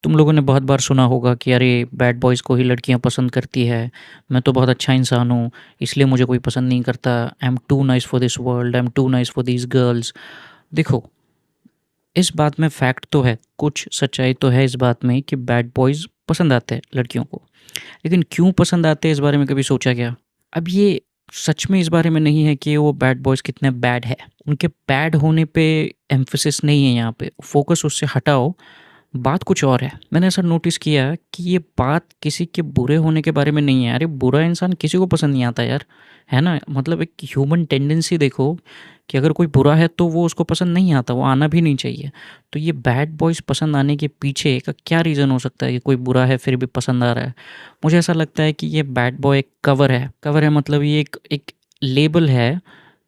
तुम लोगों ने बहुत बार सुना होगा कि अरे बैड बॉयज़ को ही लड़कियां पसंद करती है, मैं तो बहुत अच्छा इंसान हूँ, इसलिए मुझे कोई पसंद नहीं करता। I am too nice for this world, I am too nice for these girls. देखो, इस बात में फैक्ट तो है, कुछ सच्चाई तो है इस बात में कि बैड बॉयज़ पसंद आते हैं लड़कियों को। लेकिन क्यों पसंद आते हैं, इस बारे में कभी सोचा क्या? अब ये सच में इस बारे में नहीं है कि वो बैड बॉयज़ कितने बैड है, उनके बैड होने पे एम्फेसिस नहीं है यहाँ पे, फोकस उससे हटाओ। बात कुछ और है। मैंने ऐसा नोटिस किया कि ये बात किसी के बुरे होने के बारे में नहीं है। अरे बुरा इंसान किसी को पसंद नहीं आता यार, है ना? मतलब एक ह्यूमन टेंडेंसी देखो कि अगर कोई बुरा है तो वो उसको पसंद नहीं आता, वो आना भी नहीं चाहिए। तो ये बैड बॉयज़ पसंद आने के पीछे का क्या रीज़न हो सकता है कि कोई बुरा है फिर भी पसंद आ रहा है? मुझे ऐसा लगता है कि ये बैड बॉय एक कवर है। कवर है मतलब ये एक एक लेबल है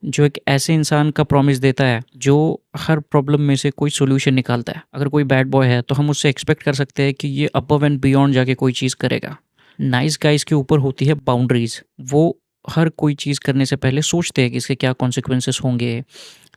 जो एक ऐसे इंसान का प्रॉमिस देता है जो हर प्रॉब्लम में से कोई सॉल्यूशन निकालता है। अगर कोई बैड बॉय है तो हम उससे एक्सपेक्ट कर सकते हैं कि ये अबव एंड बियॉन्ड जाके कोई चीज़ करेगा। नाइस गाइज़ के ऊपर होती है बाउंड्रीज़। वो हर कोई चीज़ करने से पहले सोचते हैं कि इसके क्या कॉन्सिक्वेंसेस होंगे,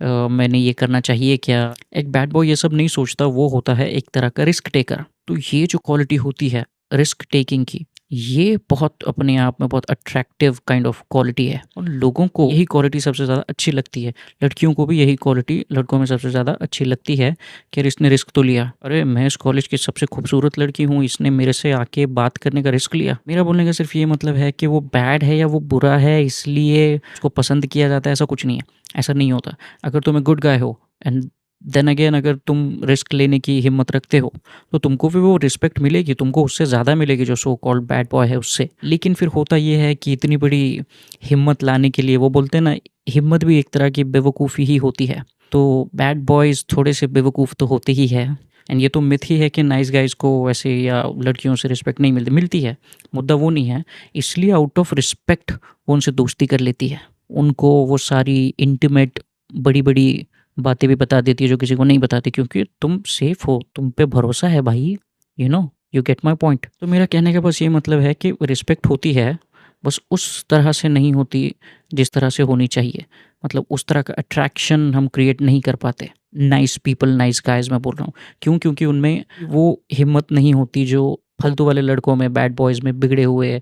मैंने ये करना चाहिए क्या? एक बैड बॉय ये सब नहीं सोचता, वो होता है एक तरह का रिस्क टेकर। तो ये जो क्वालिटी होती है रिस्क टेकिंग की, ये बहुत अपने आप में बहुत अट्रैक्टिव काइंड ऑफ क्वालिटी है और लोगों को यही क्वालिटी सबसे ज़्यादा अच्छी लगती है। लड़कियों को भी यही क्वालिटी लड़कों में सबसे ज़्यादा अच्छी लगती है कि यार इसने रिस्क तो लिया। अरे मैं इस कॉलेज की सबसे खूबसूरत लड़की हूँ, इसने मेरे से आके बात करने का रिस्क लिया। मेरा बोलने का सिर्फ ये मतलब है कि वो बैड है या वो बुरा है इसलिए उसको पसंद किया जाता है, ऐसा कुछ नहीं है। ऐसा नहीं होता। अगर तुम एक गुड गाय हो एंड देन अगेन अगर तुम रिस्क लेने की हिम्मत रखते हो तो तुमको भी वो रिस्पेक्ट मिलेगी, तुमको उससे ज़्यादा मिलेगी जो सो कॉल्ड बैड बॉय है उससे। लेकिन फिर होता ये है कि इतनी बड़ी हिम्मत लाने के लिए, वो बोलते हैं ना, हिम्मत भी एक तरह की बेवकूफ़ी ही होती है। तो बैड बॉयज़ थोड़े से बेवकूफ़ तो होते ही है। एंड ये तो मिथ ही है कि नाइस गाइज़ को वैसे या लड़कियों से रिस्पेक्ट नहीं मिलती, मिलती है। मुद्दा वो नहीं है, इसलिए आउट ऑफ रिस्पेक्ट वो उनसे दोस्ती कर लेती है। उनको वो सारी इंटीमेट बड़ी-बड़ी बातें भी बता देती है जो किसी को नहीं बताती, क्योंकि तुम सेफ हो, तुम पे भरोसा है भाई। You get my point. तो मेरा कहने का बस ये मतलब है कि रिस्पेक्ट होती है, बस उस तरह से नहीं होती जिस तरह से होनी चाहिए। मतलब उस तरह का अट्रैक्शन हम क्रिएट नहीं कर पाते। नाइस पीपल, नाइस गाइज मैं बोल रहा हूँ। क्यों? क्योंकि उनमें वो हिम्मत नहीं होती जो फालतू वाले लड़कों में, बैड बॉयज़ में, बिगड़े हुए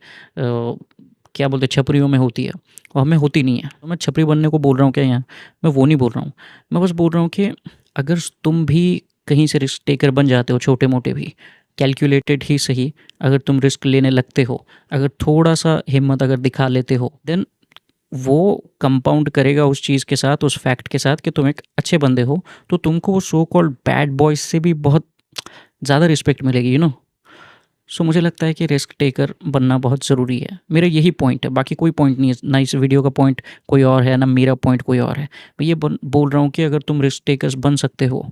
क्या बोलते हैं, छपरियों में होती है। और हमें होती नहीं है। तो मैं छपरी बनने को बोल रहा हूँ क्या यहाँ? मैं वो नहीं बोल रहा हूँ। मैं बस बोल रहा हूँ कि अगर तुम भी कहीं से रिस्क टेकर बन जाते हो, छोटे मोटे भी, कैलकुलेटेड ही सही, अगर तुम रिस्क लेने लगते हो, अगर थोड़ा सा हिम्मत अगर दिखा लेते हो, देन वो कंपाउंड करेगा उस चीज़ के साथ, उस फैक्ट के साथ कि तुम एक अच्छे बंदे हो। तो तुमको वो सो कॉल्ड बैड बॉयज से भी बहुत ज़्यादा रिस्पेक्ट मिलेगी, सो मुझे लगता है कि रिस्क टेकर बनना बहुत ज़रूरी है। मेरा यही पॉइंट है, बाकी कोई पॉइंट नहीं है। ना इस वीडियो का पॉइंट कोई और है, ना मेरा पॉइंट कोई और है। मैं ये बोल रहा हूँ कि अगर तुम रिस्क टेकर्स बन सकते हो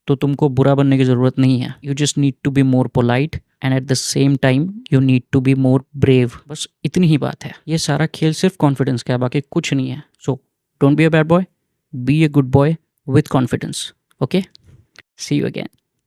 तो तुमको बुरा बनने की ज़रूरत नहीं है। You just need to be more polite and at the same time you need to be more brave. बस इतनी ही बात है। ये सारा खेल सिर्फ कॉन्फिडेंस का है, बाकी कुछ नहीं है। So don't be a bad boy, be a good boy with confidence. Okay, see you again.